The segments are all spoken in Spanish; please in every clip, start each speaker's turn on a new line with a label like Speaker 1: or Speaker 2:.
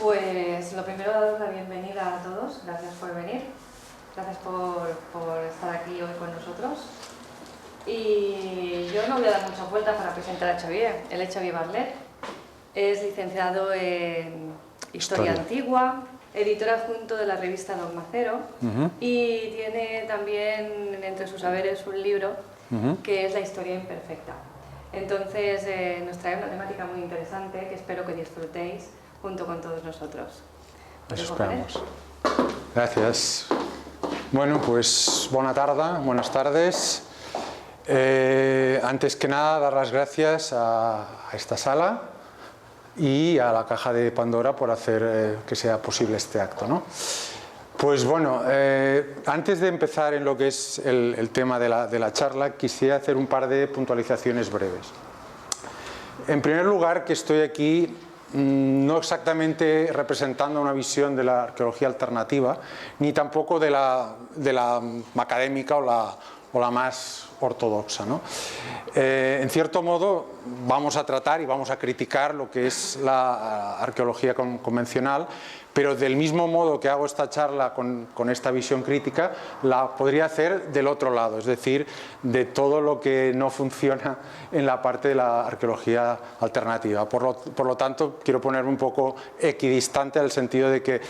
Speaker 1: Pues lo primero, daros la bienvenida a todos, gracias por venir, gracias por estar aquí hoy con nosotros. Y yo no voy a dar muchas vueltas para presentar a Xavier. Él es Xavier Barlet, es licenciado en Historia Antigua, editor adjunto de la revista Dogma Cero, y tiene también entre sus saberes un libro que es La Historia Imperfecta. Entonces nos trae una temática muy interesante que espero que disfrutéis junto con todos nosotros.
Speaker 2: Eso esperamos. Gracias. Bueno, pues buenas tardes. Antes que nada, dar las gracias a esta sala y a la Caja de Pandora por hacer que sea posible este acto, ¿no? Pues bueno, antes de empezar en lo que es el tema de la charla, quisiera hacer un par de puntualizaciones breves. En primer lugar, que estoy aquí no exactamente representando una visión de la arqueología alternativa, ni tampoco de la académica o la más ortodoxa, ¿no? En cierto modo vamos a tratar y vamos a criticar lo que es la arqueología convencional, pero del mismo modo que hago esta charla con esta visión crítica, la podría hacer del otro lado, es decir, de todo lo que no funciona en la parte de la arqueología alternativa. Por lo tanto, quiero ponerme un poco equidistante al sentido de que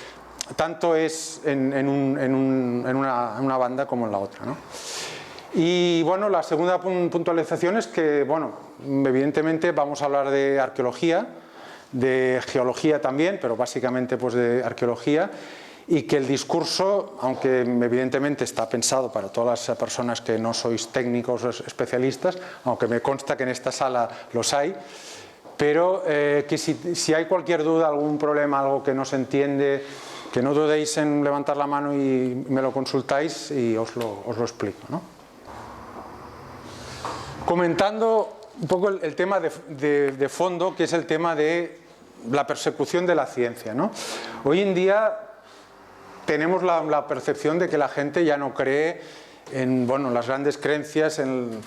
Speaker 2: tanto es en una banda como en la otra, ¿no? Y bueno, la segunda puntualización es que, bueno, evidentemente vamos a hablar de arqueología, de geología también, pero básicamente pues de arqueología, y que el discurso, aunque evidentemente está pensado para todas las personas que no sois técnicos o especialistas, aunque me consta que en esta sala los hay, pero que si hay cualquier duda, algún problema, algo que no se entiende, que no dudéis en levantar la mano y me lo consultáis y os lo explico, ¿no? Comentando un poco el tema de fondo, que es el tema de la persecución de la ciencia, ¿no? Hoy en día tenemos la percepción de que la gente ya no cree en, bueno, las grandes creencias, en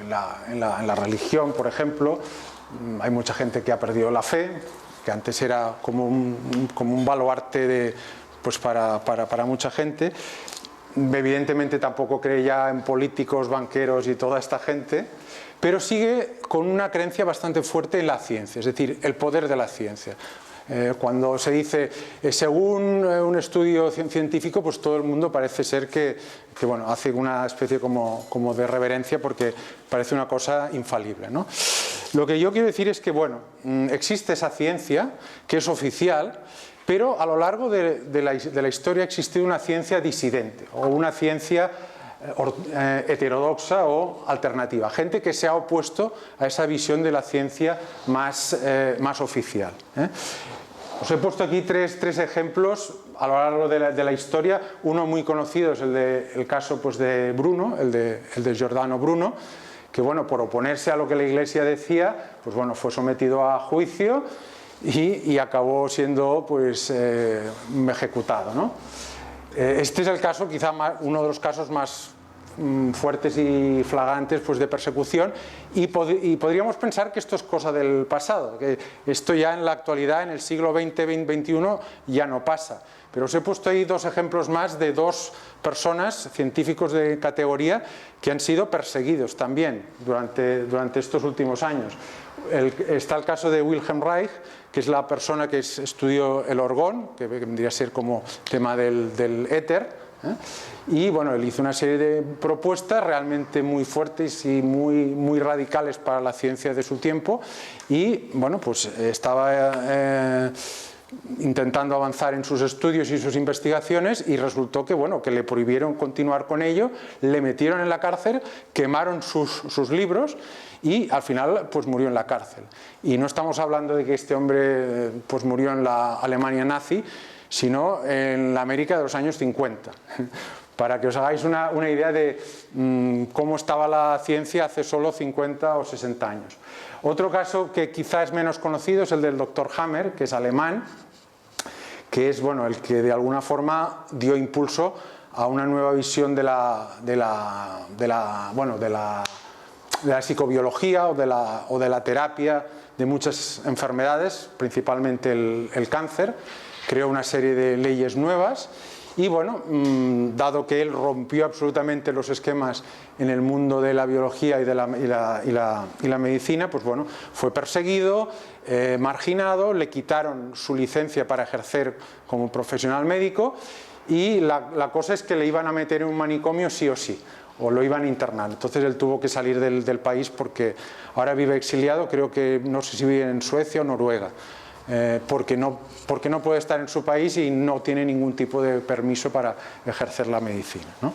Speaker 2: la religión, por ejemplo. Hay mucha gente que ha perdido la fe, que antes era como un baluarte pues para mucha gente. Evidentemente tampoco cree ya en políticos, banqueros y toda esta gente, pero sigue con una creencia bastante fuerte en la ciencia, es decir, el poder de la ciencia. Cuando se dice, según un estudio científico, pues todo el mundo parece ser que bueno, hace una especie como de reverencia porque parece una cosa infalible, ¿no? Lo que yo quiero decir es que, bueno, existe esa ciencia que es oficial, pero a lo largo de la historia ha existido una ciencia disidente o una ciencia heterodoxa o alternativa, gente que se ha opuesto a esa visión de la ciencia más oficial, ¿eh? Os he puesto aquí tres ejemplos a lo largo de la historia. Uno muy conocido es el caso pues, de Bruno, el de Giordano Bruno, que bueno, por oponerse a lo que la Iglesia decía, pues bueno, fue sometido a juicio y acabó siendo pues ejecutado, ¿no? Este es el caso, quizá uno de los casos más fuertes y flagrantes pues, de persecución, y podríamos pensar que esto es cosa del pasado, que esto ya en la actualidad, en el siglo XX-XXI, ya no pasa. Pero os he puesto ahí dos ejemplos más de dos personas, científicos de categoría, que han sido perseguidos también durante estos últimos años. Está el caso de Wilhelm Reich, que es la persona que estudió el orgón, que vendría a ser como tema del éter, ¿eh? Y bueno, él hizo una serie de propuestas realmente muy fuertes y muy radicales para la ciencia de su tiempo, y bueno, pues estaba intentando avanzar en sus estudios y sus investigaciones, y resultó que bueno, que le prohibieron continuar con ello, le metieron en la cárcel, quemaron sus libros y al final pues murió en la cárcel. Y no estamos hablando de que este hombre pues murió en la Alemania nazi, sino en la América de los años 50, para que os hagáis una idea de cómo estaba la ciencia hace solo 50 o 60 años. Otro caso que quizá es menos conocido es el del Dr. Hammer, que es alemán, que es bueno, el que de alguna forma dio impulso a una nueva visión de la psicobiología o de la terapia de muchas enfermedades, principalmente el cáncer. Creó una serie de leyes nuevas y bueno, dado que él rompió absolutamente los esquemas en el mundo de la biología y de la medicina, pues bueno, fue perseguido, marginado, le quitaron su licencia para ejercer como profesional médico y la cosa es que le iban a meter en un manicomio sí o sí, o lo iban a internar. Entonces él tuvo que salir del país porque ahora vive exiliado, creo que no sé si vive en Suecia o Noruega. Porque no puede estar en su país y no tiene ningún tipo de permiso para ejercer la medicina, ¿no?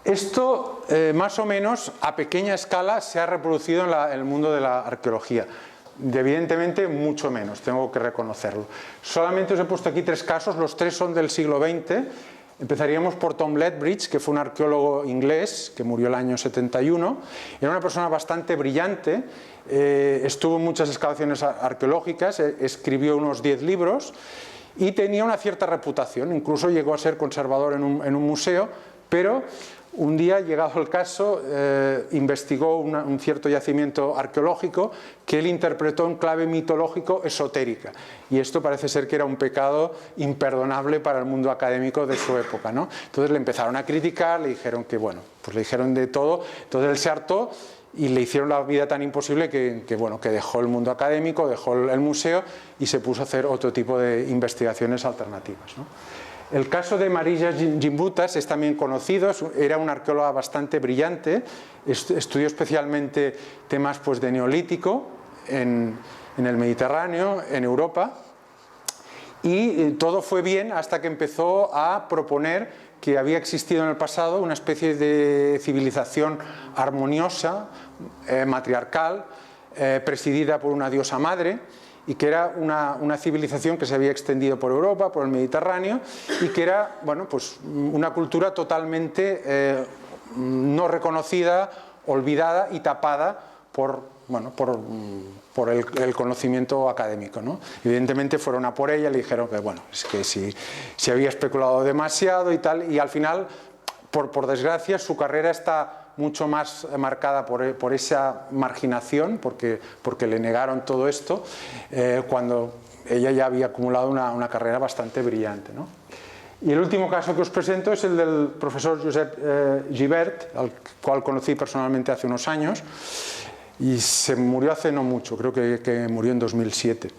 Speaker 2: Esto más o menos a pequeña escala se ha reproducido en el mundo de la arqueología. Evidentemente mucho menos, tengo que reconocerlo. Solamente os he puesto aquí 3 casos, los 3 son del siglo XX. Empezaríamos por Tom Lethbridge, que fue un arqueólogo inglés que murió el año 71. Era una persona bastante brillante, estuvo en muchas excavaciones arqueológicas, escribió unos 10 libros y tenía una cierta reputación, incluso llegó a ser conservador en un museo, pero un día, llegado el caso, investigó un cierto yacimiento arqueológico que él interpretó en clave mitológico esotérica. Y esto parece ser que era un pecado imperdonable para el mundo académico de su época, ¿no? Entonces le empezaron a criticar, le dijeron que, bueno, pues le dijeron de todo. Entonces él se hartó y le hicieron la vida tan imposible que dejó el mundo académico, dejó el museo y se puso a hacer otro tipo de investigaciones alternativas, ¿no? El caso de Marija Gimbutas es también conocido, era una arqueóloga bastante brillante, estudió especialmente temas pues, de neolítico en el Mediterráneo, en Europa, y todo fue bien hasta que empezó a proponer que había existido en el pasado una especie de civilización armoniosa, matriarcal, presidida por una diosa madre, y que era una civilización que se había extendido por Europa, por el Mediterráneo, y que era, bueno, pues una cultura totalmente no reconocida, olvidada y tapada por el conocimiento académico, ¿no? Evidentemente fueron a por ella, le dijeron que, bueno, es que si había especulado demasiado y tal, y al final, por desgracia, su carrera está mucho más marcada por esa marginación, porque le negaron todo esto, cuando ella ya había acumulado una carrera bastante brillante, ¿no? Y el último caso que os presento es el del profesor Josep Gibert, al cual conocí personalmente hace unos años, y se murió hace no mucho, creo que murió en 2007.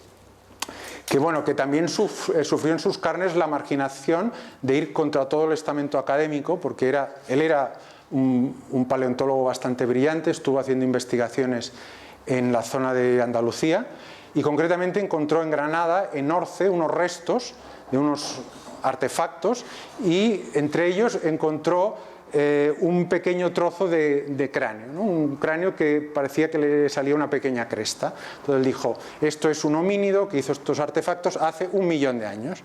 Speaker 2: Que también sufrió en sus carnes la marginación de ir contra todo el estamento académico, porque él era un paleontólogo bastante brillante, estuvo haciendo investigaciones en la zona de Andalucía y concretamente encontró en Granada, en Orce, unos restos de unos artefactos y entre ellos encontró un pequeño trozo de cráneo, ¿no? Un cráneo que parecía que le salía una pequeña cresta. Entonces él dijo, esto es un homínido que hizo estos artefactos hace 1 millón de años,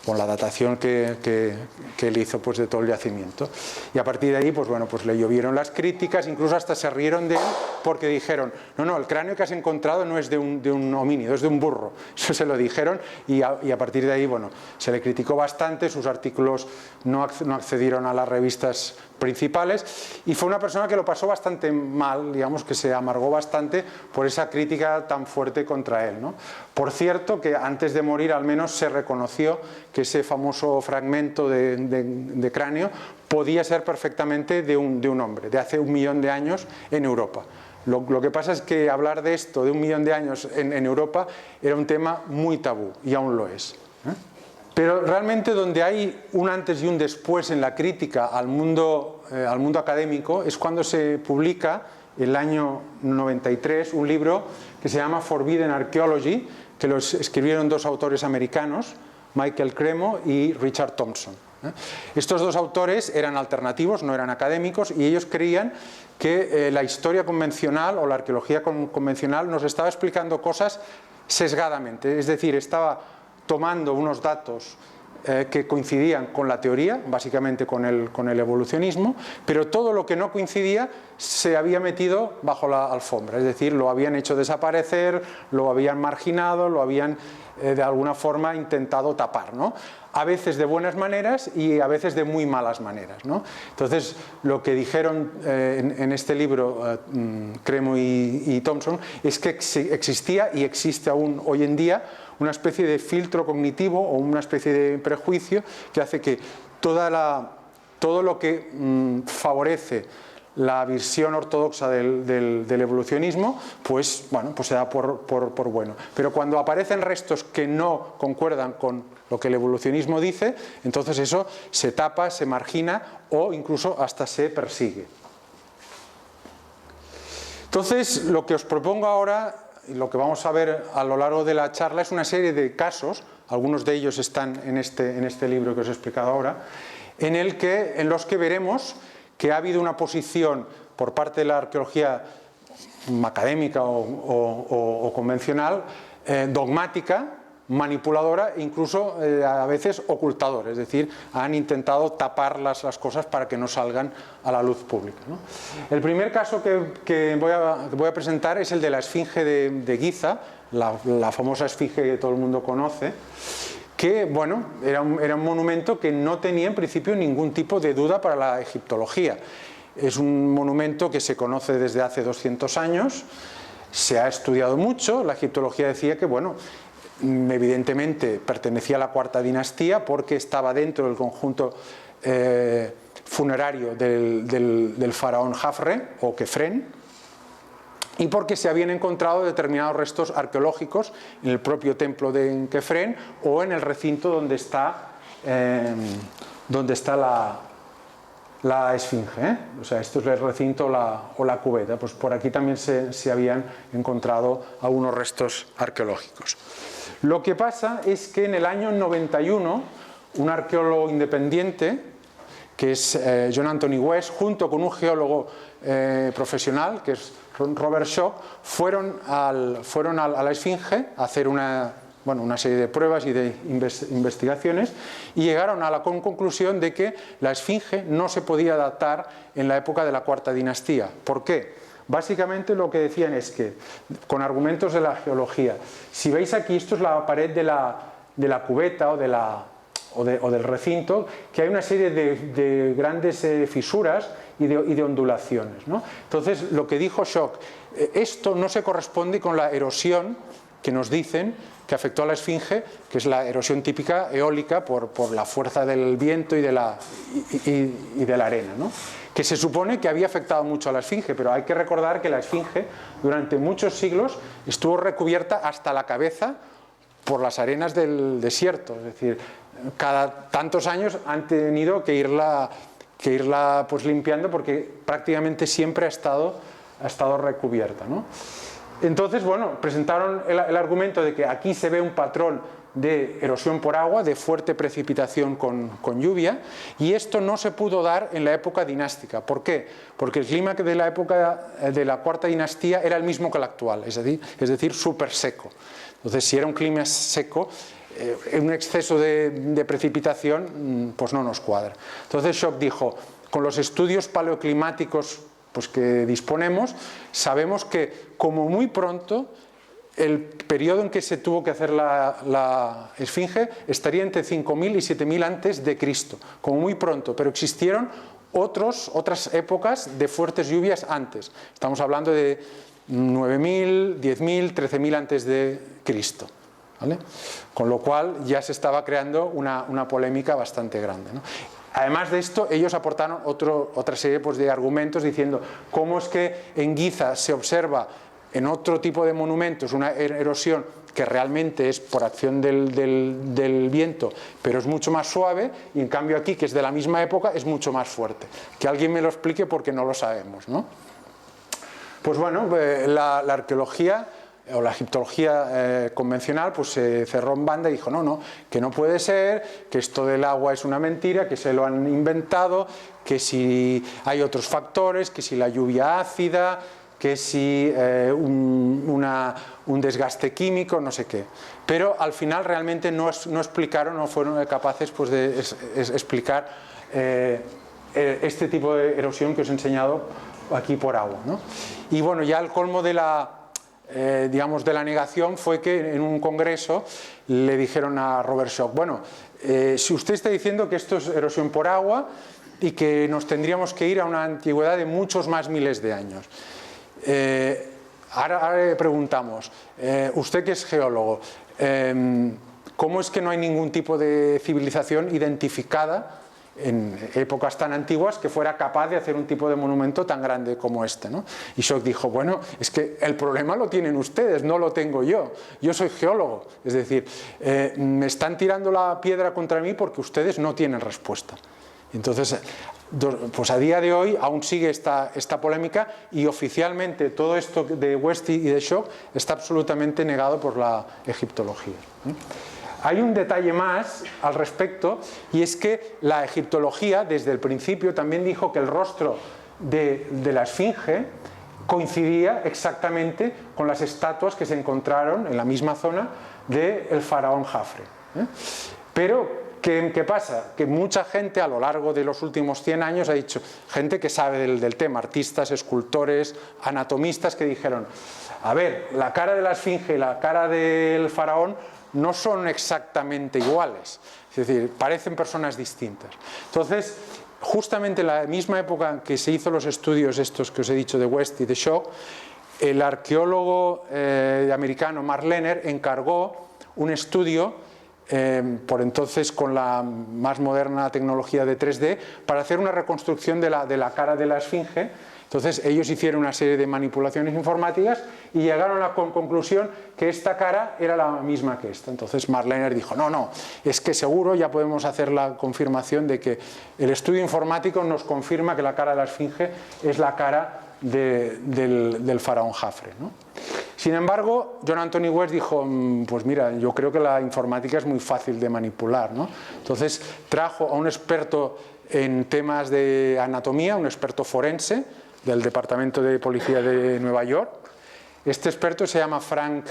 Speaker 2: con la datación que él hizo pues, de todo el yacimiento. Y a partir de ahí pues le llovieron las críticas, incluso hasta se rieron de él porque dijeron, no, el cráneo que has encontrado no es de un homínido, es de un burro. Eso se lo dijeron y a partir de ahí se le criticó bastante, sus artículos no accedieron a las revistas principales y fue una persona que lo pasó bastante mal, digamos que se amargó bastante por esa crítica tan fuerte contra él, ¿no? Por cierto que antes de morir al menos se reconoció que ese famoso fragmento de cráneo podía ser perfectamente de un hombre, de hace 1 millón de años en Europa. Lo que pasa es que hablar de esto de 1 millón de años en Europa era un tema muy tabú y aún lo es, ¿eh? Pero realmente donde hay un antes y un después en la crítica al mundo académico es cuando se publica el año 93 un libro que se llama Forbidden Archaeology, que lo escribieron 2 autores americanos, Michael Cremo y Richard Thompson. Estos 2 autores eran alternativos, no eran académicos, y ellos creían que la historia convencional o la arqueología convencional nos estaba explicando cosas sesgadamente, es decir, estaba tomando unos datos que coincidían con la teoría, básicamente con el evolucionismo, pero todo lo que no coincidía se había metido bajo la alfombra, es decir, lo habían hecho desaparecer, lo habían marginado, lo habían de alguna forma intentado tapar, ¿no? a veces de buenas maneras y a veces de muy malas maneras, ¿no? Entonces, lo que dijeron en este libro Cremo y Thompson es que existía y existe aún hoy en día una especie de filtro cognitivo o una especie de prejuicio que hace que todo lo que favorece la visión ortodoxa del evolucionismo, pues bueno, pues se da por bueno. Pero cuando aparecen restos que no concuerdan con lo que el evolucionismo dice, entonces eso se tapa, se margina o incluso hasta se persigue. Entonces, lo que os propongo ahora, y lo que vamos a ver a lo largo de la charla, es una serie de casos, algunos de ellos están en este libro que os he explicado ahora, en los que veremos que ha habido una posición por parte de la arqueología académica o convencional, dogmática, manipuladora e incluso a veces ocultadora, es decir, han intentado tapar las cosas para que no salgan a la luz pública, ¿no? El primer caso que voy a presentar es el de la esfinge de Giza, la famosa esfinge que todo el mundo conoce, que bueno, era un monumento que no tenía en principio ningún tipo de duda para la egiptología. Es un monumento que se conoce desde hace 200 años, se ha estudiado mucho, la egiptología decía que bueno, evidentemente pertenecía a la cuarta dinastía porque estaba dentro del conjunto funerario del faraón Jafre o Kefren, y porque se habían encontrado determinados restos arqueológicos en el propio templo de Kefren o en el recinto donde está la esfinge, O sea, esto es el recinto o la cubeta. Pues por aquí también se habían encontrado algunos restos arqueológicos. Lo que pasa es que en el año 91, un arqueólogo independiente, que es John Anthony West, junto con un geólogo profesional, que es Robert Schoch, fueron a la esfinge a hacer una serie de pruebas y de investigaciones y llegaron a la conclusión de que la esfinge no se podía datar en la época de la cuarta dinastía. ¿Por qué? Básicamente lo que decían es que, con argumentos de la geología, si veis aquí, esto es la pared de la cubeta o del recinto, que hay una serie de grandes fisuras y de ondulaciones, ¿no? Entonces, lo que dijo Schoch, esto no se corresponde con la erosión que nos dicen que afectó a la esfinge, que es la erosión típica eólica por la fuerza del viento y de la arena, ¿no? Que se supone que había afectado mucho a la esfinge, pero hay que recordar que la esfinge durante muchos siglos estuvo recubierta hasta la cabeza por las arenas del desierto, es decir, cada tantos años han tenido que irla pues limpiando porque prácticamente siempre ha estado recubierta, ¿no? Entonces, bueno, presentaron el argumento de que aquí se ve un patrón de erosión por agua, de fuerte precipitación con lluvia, y esto no se pudo dar en la época dinástica. ¿Por qué? Porque el clima de la época de la cuarta dinastía era el mismo que el actual, es decir, súper seco. Entonces, si era un clima seco, un exceso de precipitación pues no nos cuadra. Entonces Schoch dijo, con los estudios paleoclimáticos pues que disponemos, sabemos que como muy pronto el periodo en que se tuvo que hacer la esfinge estaría entre 5.000 y 7.000 antes de Cristo, como muy pronto, pero existieron otras épocas de fuertes lluvias antes. Estamos hablando de 9.000, 10.000, 13.000 antes de Cristo, ¿vale? Con lo cual ya se estaba creando una polémica bastante grande, ¿no? Además de esto, ellos aportaron otra serie pues, de argumentos diciendo cómo es que en Giza se observa en otro tipo de monumentos una erosión que realmente es por acción del viento, pero es mucho más suave, y en cambio aquí, que es de la misma época, es mucho más fuerte. Que alguien me lo explique porque no lo sabemos, ¿no? Pues bueno, la arqueología o la egiptología convencional pues se cerró en banda y dijo no, que no puede ser, que esto del agua es una mentira, que se lo han inventado, que si hay otros factores, que si la lluvia ácida, que si un desgaste químico, no sé qué. Pero al final realmente no explicaron, no fueron capaces pues, de explicar este tipo de erosión que os he enseñado aquí por agua, ¿no? Y bueno, ya el colmo de la digamos, de la negación fue que en un congreso le dijeron a Robert Schoch, bueno, si usted está diciendo que esto es erosión por agua y que nos tendríamos que ir a una antigüedad de muchos más miles de años. Ahora le preguntamos, usted que es geólogo, ¿cómo es que no hay ningún tipo de civilización identificada en épocas tan antiguas que fuera capaz de hacer un tipo de monumento tan grande como este, ¿no? Y Schoch dijo, bueno, es que el problema lo tienen ustedes, no lo tengo yo soy geólogo, es decir, me están tirando la piedra contra mí porque ustedes no tienen respuesta. Entonces, pues a día de hoy aún sigue esta polémica y oficialmente todo esto de Westy y de Schoch está absolutamente negado por la egiptología. Hay un detalle más al respecto, y es que la egiptología desde el principio también dijo que el rostro de la esfinge coincidía exactamente con las estatuas que se encontraron en la misma zona del faraón Jafre. Pero ¿qué pasa? Que mucha gente a lo largo de los últimos 100 años ha dicho, gente que sabe del tema, artistas, escultores, anatomistas, que dijeron, a ver, la cara de la esfinge y la cara del faraón no son exactamente iguales, es decir, parecen personas distintas. Entonces, justamente en la misma época en que se hizo los estudios estos que os he dicho de West y de Schoch, el arqueólogo americano Mark Lehner encargó un estudio, por entonces con la más moderna tecnología de 3D, para hacer una reconstrucción de la cara de la esfinge. Entonces ellos hicieron una serie de manipulaciones informáticas y llegaron a la conclusión que esta cara era la misma que esta. Entonces Mark Lehner dijo, no, es que seguro ya podemos hacer la confirmación de que el estudio informático nos confirma que la cara de la esfinge es la cara del faraón Jafre, ¿no? Sin embargo, John Anthony West dijo, pues mira, yo creo que la informática es muy fácil de manipular, ¿no? Entonces trajo a un experto en temas de anatomía, un experto forense del Departamento de Policía de Nueva York. Este experto se llama Frank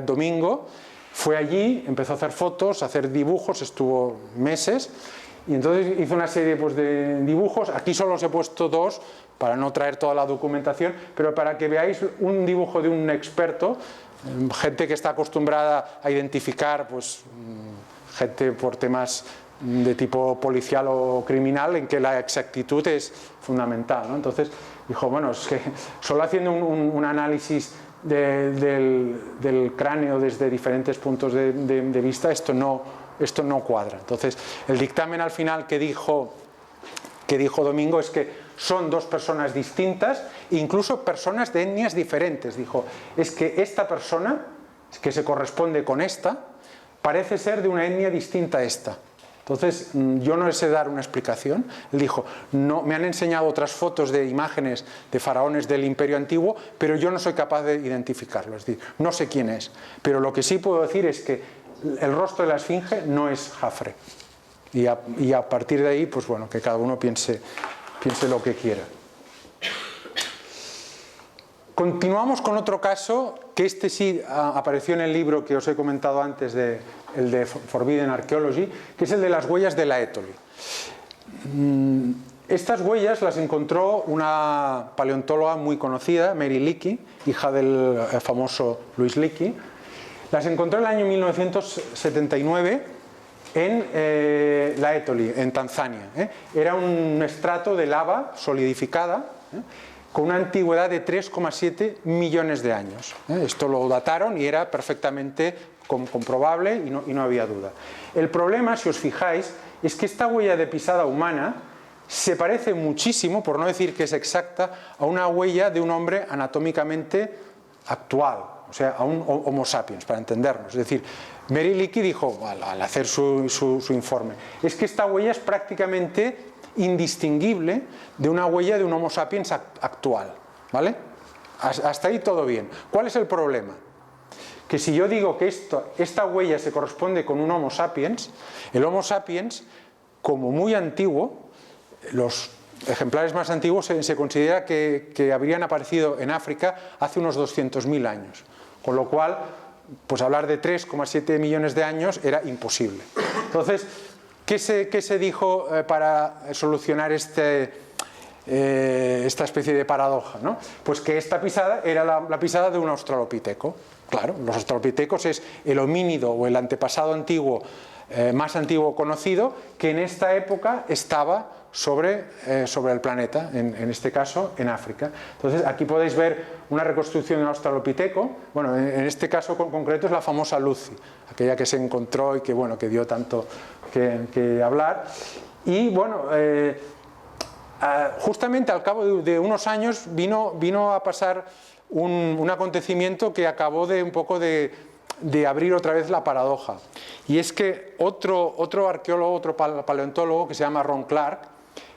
Speaker 2: Domingo, fue allí, empezó a hacer fotos, a hacer dibujos, estuvo meses y entonces hizo una serie pues, de dibujos. Aquí solo os he puesto dos para no traer toda la documentación, pero para que veáis un dibujo de un experto, gente que está acostumbrada a identificar pues, gente por temas de tipo policial o criminal en que la exactitud es fundamental, ¿no? Entonces dijo, bueno, es que solo haciendo un análisis del cráneo desde diferentes puntos de vista esto no cuadra. Entonces el dictamen al final que dijo Domingo es que son dos personas distintas, incluso personas de etnias diferentes. Dijo, es que esta persona que se corresponde con esta parece ser de una etnia distinta a esta. Entonces, yo no sé dar una explicación. Él dijo, no, me han enseñado otras fotos de imágenes de faraones del Imperio Antiguo, pero yo no soy capaz de identificarlo. Es decir, no sé quién es. Pero lo que sí puedo decir es que el rostro de la esfinge no es Jafre. Y a partir de ahí, pues bueno, que cada uno piense lo que quiera. Continuamos con otro caso, que este sí apareció en el libro que os he comentado antes, el de Forbidden Archaeology, que es el de las huellas de Laetoli. Estas huellas las encontró una paleontóloga muy conocida, Mary Leakey, hija del famoso Louis Leakey. Las encontró en el año 1979 en Laetoli, en Tanzania. Era un estrato de lava solidificada, con una antigüedad de 3,7 millones de años. Esto lo dataron y era perfectamente comprobable y no había duda. El problema, si os fijáis, es que esta huella de pisada humana se parece muchísimo, por no decir que es exacta, a una huella de un hombre anatómicamente actual, o sea, a un Homo sapiens, para entendernos. Es decir, Mary Leakey dijo, al hacer su informe, es que esta huella es prácticamente indistinguible de una huella de un Homo sapiens actual, ¿vale? Hasta ahí todo bien. ¿Cuál es el problema? Que si yo digo que esta huella se corresponde con un Homo sapiens, el Homo sapiens, como muy antiguo, los ejemplares más antiguos se considera que habrían aparecido en África hace unos 200.000 años, con lo cual, pues hablar de 3,7 millones de años era imposible. Entonces, ¿qué se dijo para solucionar este esta especie de paradoja, ¿no? Pues que esta pisada era la pisada de un australopiteco. Claro, los australopitecos es el homínido o el antepasado antiguo más antiguo conocido que en esta época estaba sobre el planeta, en este caso en África. Entonces aquí podéis ver una reconstrucción de un australopiteco. Bueno, en este caso concreto es la famosa Lucy, aquella que se encontró y que, bueno, que dio tanto que hablar. Y bueno, justamente al cabo de unos años vino a pasar un acontecimiento que acabó de un poco de abrir otra vez la paradoja. Y es que otro arqueólogo, otro paleontólogo que se llama Ron Clark,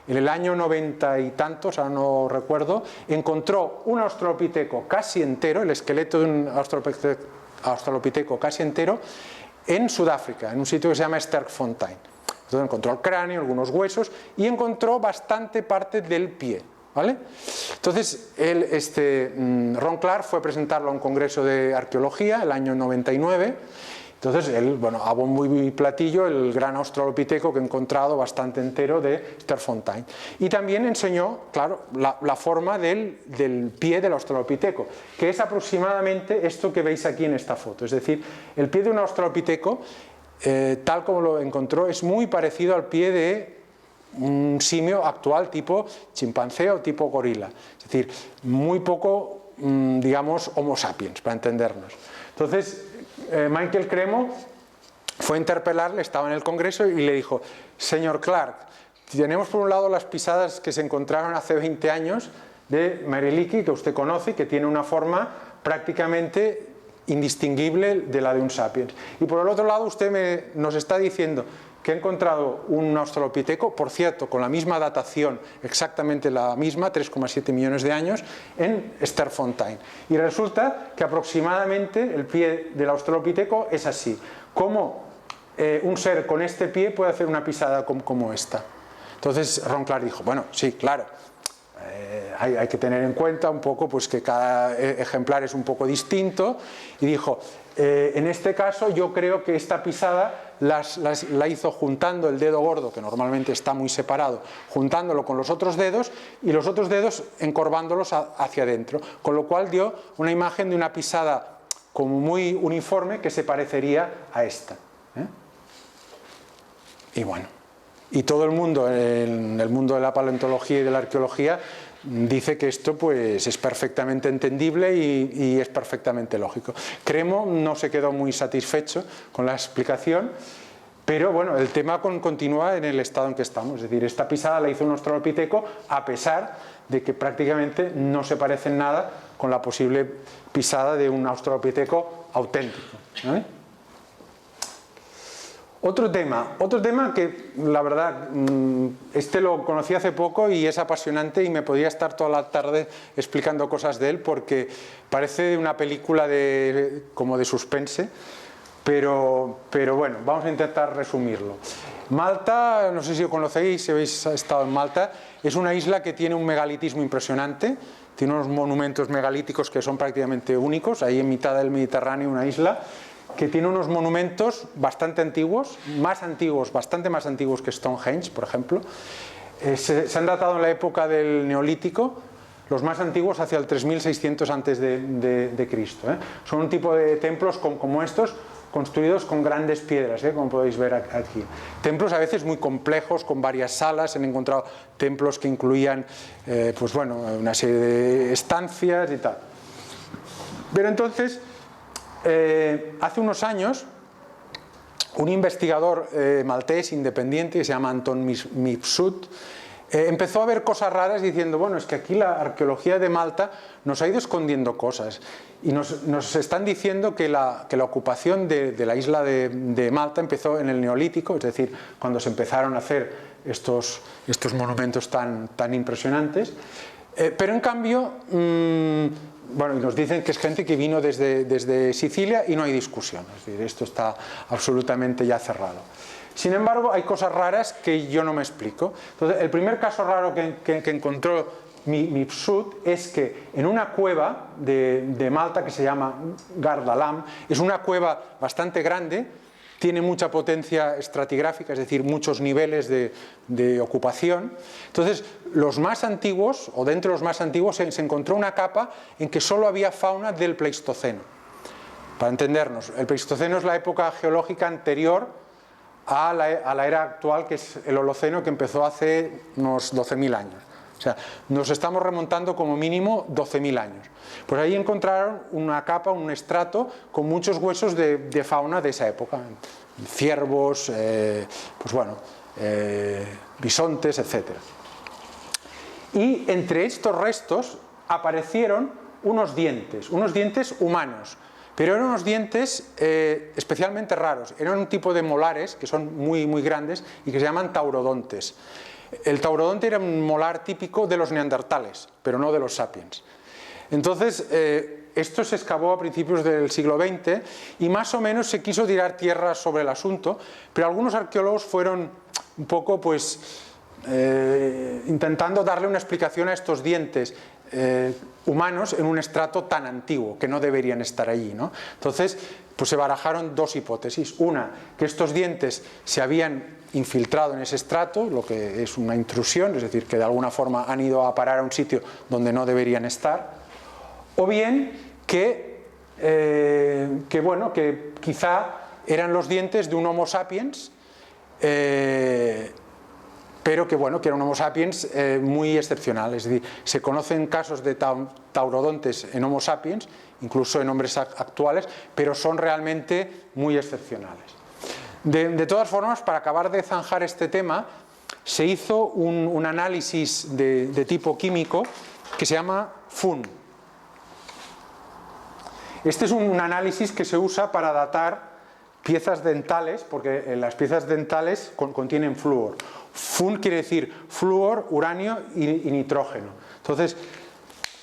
Speaker 2: en el año 90 y tantos, ahora no recuerdo, encontró un australopiteco casi entero, el esqueleto de un australopiteco casi entero, en Sudáfrica, en un sitio que se llama Sterkfontein. Entonces encontró el cráneo, algunos huesos y encontró bastante parte del pie. ¿Vale? Entonces, Ron Clark fue a presentarlo a un congreso de arqueología el año 99. Entonces, él, bueno, a bombo y platillo el gran australopiteco que he encontrado bastante entero de Sterkfontein. Y también enseñó, claro, la forma del pie del australopiteco, que es aproximadamente esto que veis aquí en esta foto. Es decir, el pie de un australopiteco, tal como lo encontró, es muy parecido al pie de un simio actual tipo chimpancé o tipo gorila, es decir, muy poco, digamos, homo sapiens, para entendernos. Entonces, Michael Cremo fue a interpelarle, estaba en el congreso y le dijo: señor Clark, tenemos por un lado las pisadas que se encontraron hace 20 años de Mariliki, que usted conoce, que tiene una forma prácticamente indistinguible de la de un sapiens, y por el otro lado usted nos está diciendo que ha encontrado un australopiteco, por cierto, con la misma datación, exactamente la misma, 3,7 millones de años, en Sterkfontein. Y resulta que aproximadamente el pie del australopiteco es así. ¿Cómo un ser con este pie puede hacer una pisada como esta? Entonces Ron Clark dijo: bueno, sí, claro, hay que tener en cuenta un poco pues, que cada ejemplar es un poco distinto, y dijo: en este caso yo creo que esta pisada la hizo juntando el dedo gordo, que normalmente está muy separado, juntándolo con los otros dedos y los otros dedos encorvándolos hacia adentro, con lo cual dio una imagen de una pisada como muy uniforme que se parecería a esta. Y bueno, y todo el mundo, en el mundo de la paleontología y de la arqueología, dice que esto pues es perfectamente entendible y es perfectamente lógico. Cremo no se quedó muy satisfecho con la explicación, pero bueno, el tema continúa en el estado en que estamos. Es decir, esta pisada la hizo un australopiteco a pesar de que prácticamente no se parece en nada con la posible pisada de un australopiteco auténtico, ¿vale? Otro tema que la verdad, lo conocí hace poco y es apasionante y me podría estar toda la tarde explicando cosas de él porque parece una película como de suspense, pero bueno, vamos a intentar resumirlo. Malta, no sé si lo conocéis, si habéis estado en Malta, es una isla que tiene un megalitismo impresionante, tiene unos monumentos megalíticos que son prácticamente únicos, ahí en mitad del Mediterráneo, una isla que tiene unos monumentos bastante antiguos, bastante más antiguos que Stonehenge, por ejemplo. Se han datado en la época del Neolítico, los más antiguos hacia el 3600 antes de Cristo. Son un tipo de templos como estos, construidos con grandes piedras, como podéis ver aquí. Templos a veces muy complejos, con varias salas. Han encontrado templos que incluían pues bueno, una serie de estancias y tal. Pero entonces, hace unos años, un investigador maltés independiente que se llama Anton Mifsud empezó a ver cosas raras diciendo: bueno, es que aquí la arqueología de Malta nos ha ido escondiendo cosas y nos están diciendo que la ocupación de la isla de Malta empezó en el Neolítico, es decir, cuando se empezaron a hacer estos monumentos tan impresionantes, pero en cambio bueno, nos dicen que es gente que vino desde Sicilia y no hay discusión, es decir, esto está absolutamente ya cerrado. Sin embargo, hay cosas raras que yo no me explico. Entonces, el primer caso raro que encontró Mifsud es que en una cueva de Malta que se llama Gardalam, es una cueva bastante grande tiene mucha potencia estratigráfica, es decir, muchos niveles de ocupación. Entonces, los más antiguos, o dentro de los más antiguos, se encontró una capa en que solo había fauna del Pleistoceno. Para entendernos, el Pleistoceno es la época geológica anterior a la era actual, que es el Holoceno, que empezó hace unos 12.000 años. O sea, nos estamos remontando como mínimo 12.000 años. Pues ahí encontraron una capa, un estrato con muchos huesos de fauna de esa época. Ciervos, pues bueno, bisontes, etc. Y entre estos restos aparecieron unos dientes humanos. Pero eran unos dientes especialmente raros. Eran un tipo de molares que son muy, muy grandes y que se llaman taurodontes. El taurodonte era un molar típico de los neandertales, pero no de los sapiens. Entonces, esto se excavó a principios del siglo XX y más o menos se quiso tirar tierra sobre el asunto, pero algunos arqueólogos fueron un poco, pues, intentando darle una explicación a estos dientes humanos en un estrato tan antiguo, que no deberían estar allí, ¿no? Entonces, pues se barajaron dos hipótesis. Una, que estos dientes se habían infiltrado en ese estrato, lo que es una intrusión, es decir, que de alguna forma han ido a parar a un sitio donde no deberían estar, o bien que quizá eran los dientes de un Homo sapiens, pero que era un Homo sapiens muy excepcional. Es decir, se conocen casos de taurodontes en Homo sapiens, incluso en hombres actuales, pero son realmente muy excepcionales. De todas formas, para acabar de zanjar este tema, se hizo un análisis de tipo químico que se llama FUN. Este es un análisis que se usa para datar piezas dentales, porque las piezas dentales contienen flúor. FUN quiere decir flúor, uranio y nitrógeno. Entonces,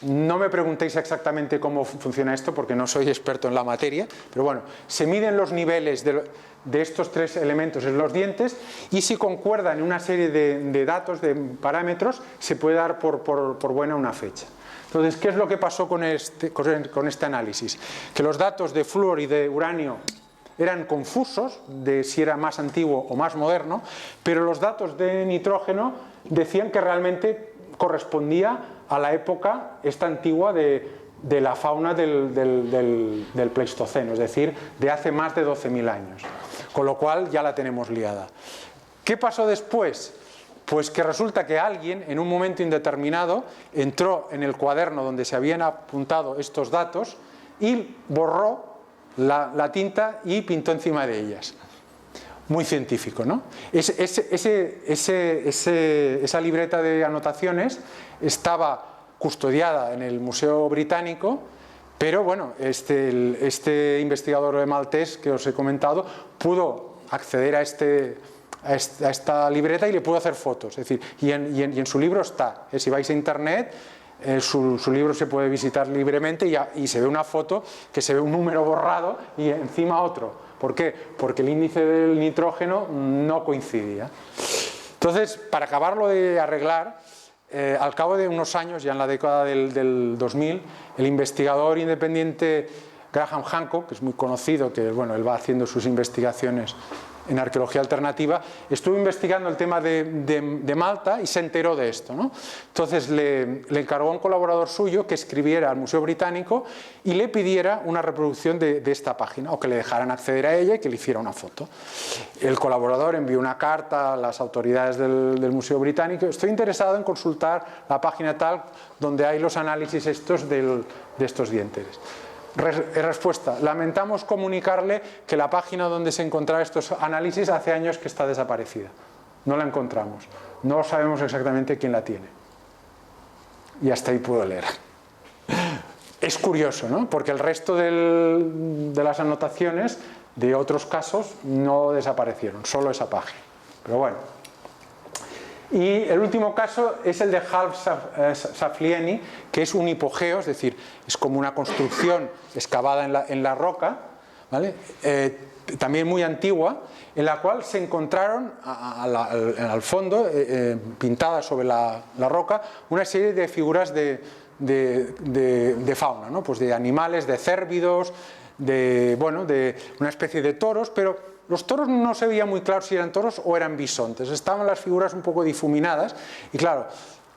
Speaker 2: no me preguntéis exactamente cómo funciona esto, porque no soy experto en la materia, pero bueno, se miden los niveles de estos tres elementos en los dientes y si concuerdan en una serie de datos, de parámetros, se puede dar por buena una fecha. Entonces, ¿qué es lo que pasó con este análisis? Que los datos de flúor y de uranio eran confusos de si era más antiguo o más moderno, pero los datos de nitrógeno decían que realmente correspondía a la época esta antigua de la fauna del Pleistoceno, es decir, de hace más de 12.000 años. Con lo cual ya la tenemos liada. ¿Qué pasó después? Pues que resulta que alguien en un momento indeterminado entró en el cuaderno donde se habían apuntado estos datos y borró la tinta y pintó encima de ellas. Muy científico, ¿no? Esa libreta de anotaciones estaba custodiada en el Museo Británico, pero bueno, este investigador maltés que os he comentado pudo acceder a esta libreta y le pudo hacer fotos. Es decir, y en su libro está. Si vais a internet, su libro se puede visitar libremente y se ve una foto que se ve un número borrado y encima otro. ¿Por qué? Porque el índice del nitrógeno no coincidía. Entonces, para acabarlo de arreglar, al cabo de unos años, ya en la década del 2000, el investigador independiente Graham Hancock, que es muy conocido, que bueno, él va haciendo sus investigaciones en arqueología alternativa, estuvo investigando el tema de Malta y se enteró de esto, ¿no? Entonces le encargó a un colaborador suyo que escribiera al Museo Británico y le pidiera una reproducción de esta página, o que le dejaran acceder a ella y que le hiciera una foto. El colaborador envió una carta a las autoridades del Museo Británico: estoy interesado en consultar la página tal donde hay los análisis estos de estos dientes. Respuesta: lamentamos comunicarle que la página donde se encontraban estos análisis hace años que está desaparecida. No la encontramos. No sabemos exactamente quién la tiene. Y hasta ahí puedo leer. Es curioso, ¿no? Porque el resto de las anotaciones de otros casos no desaparecieron, solo esa página. Pero bueno. Y el último caso es el de Half Saflieni, que es un hipogeo, es decir, es como una construcción excavada en la roca, ¿vale? También muy antigua, en la cual se encontraron al fondo, pintadas sobre la roca, una serie de figuras de fauna, ¿no? Pues de animales, de cérvidos, de una especie de toros, pero los toros no se veía muy claro si eran toros o eran bisontes, estaban las figuras un poco difuminadas y claro,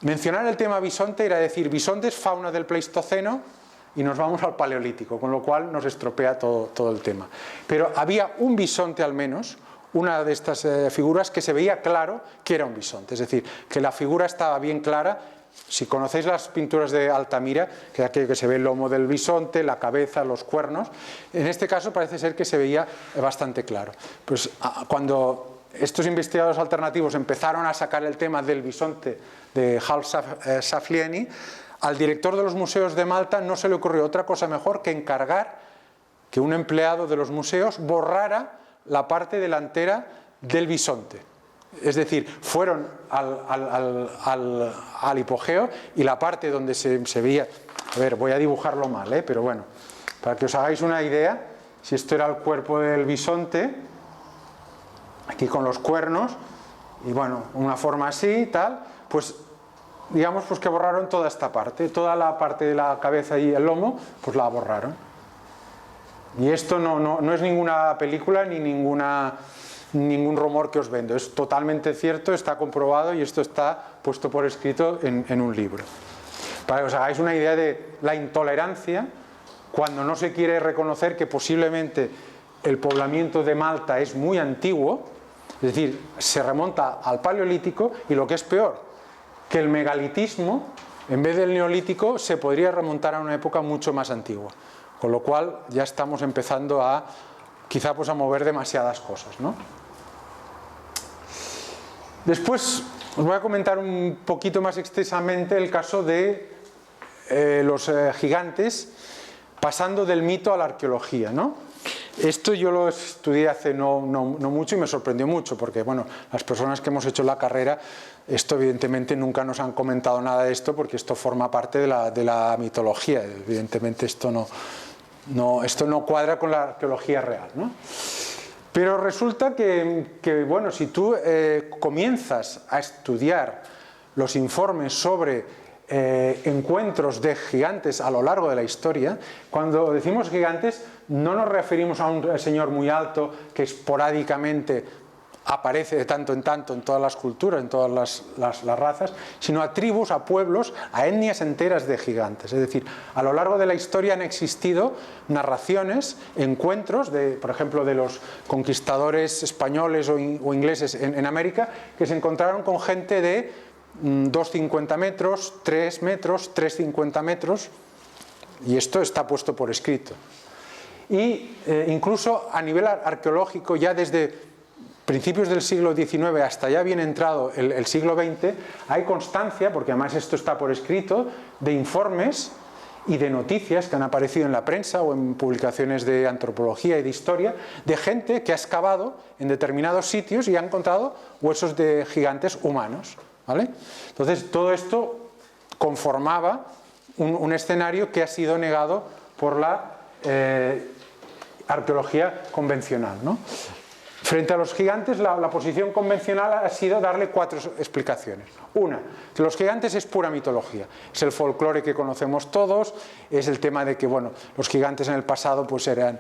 Speaker 2: mencionar el tema bisonte era decir bisonte es fauna del Pleistoceno y nos vamos al Paleolítico, con lo cual nos estropea todo el tema. Pero había un bisonte al menos, una de estas figuras que se veía claro que era un bisonte, es decir, que la figura estaba bien clara. Si conocéis las pinturas de Altamira, que es aquello que se ve el lomo del bisonte, la cabeza, los cuernos, en este caso parece ser que se veía bastante claro. Pues cuando estos investigadores alternativos empezaron a sacar el tema del bisonte de Hal Saflieni, al director de los museos de Malta no se le ocurrió otra cosa mejor que encargar que un empleado de los museos borrara la parte delantera del bisonte. Es decir, fueron al hipogeo y la parte donde se veía, a ver, voy a dibujarlo mal, pero bueno, para que os hagáis una idea, si esto era el cuerpo del bisonte, aquí con los cuernos, y bueno, una forma así, tal, pues digamos pues que borraron toda esta parte, toda la parte de la cabeza y el lomo, pues la borraron. Y esto no es ninguna película ni ningún rumor que os vendo, es totalmente cierto, está comprobado y esto está puesto por escrito en un libro. Para que os hagáis una idea de la intolerancia cuando no se quiere reconocer que posiblemente el poblamiento de Malta es muy antiguo, es decir, se remonta al Paleolítico y lo que es peor, que el megalitismo, en vez del neolítico, se podría remontar a una época mucho más antigua, con lo cual ya estamos empezando a quizá pues a mover demasiadas cosas, ¿no? Después os voy a comentar un poquito más extensamente el caso de los gigantes pasando del mito a la arqueología, ¿no? Esto yo lo estudié hace no mucho y me sorprendió mucho porque, bueno, las personas que hemos hecho la carrera, esto evidentemente nunca nos han comentado nada de esto porque esto forma parte de la mitología, evidentemente esto no cuadra con la arqueología real, ¿no? Pero resulta que bueno, si tú comienzas a estudiar los informes sobre encuentros de gigantes a lo largo de la historia, cuando decimos gigantes no nos referimos a un señor muy alto que esporádicamente aparece de tanto en tanto en todas las culturas, en todas las razas, sino a tribus, a pueblos, a etnias enteras de gigantes. Es decir, a lo largo de la historia han existido narraciones, encuentros, por ejemplo, de los conquistadores españoles o ingleses en América, que se encontraron con gente de 2,50 metros, 3 metros, 3,50 metros, y esto está puesto por escrito. Y incluso a nivel arqueológico, ya desde principios del siglo XIX hasta ya bien entrado el siglo XX, hay constancia, porque además esto está por escrito, de informes y de noticias que han aparecido en la prensa o en publicaciones de antropología y de historia, de gente que ha excavado en determinados sitios y ha encontrado huesos de gigantes humanos, ¿vale? Entonces todo esto conformaba un escenario que ha sido negado por la arqueología convencional, ¿no? Frente a los gigantes, la posición convencional ha sido darle 4 explicaciones. Una, que los gigantes es pura mitología, es el folclore que conocemos todos, es el tema de que, bueno, los gigantes en el pasado pues eran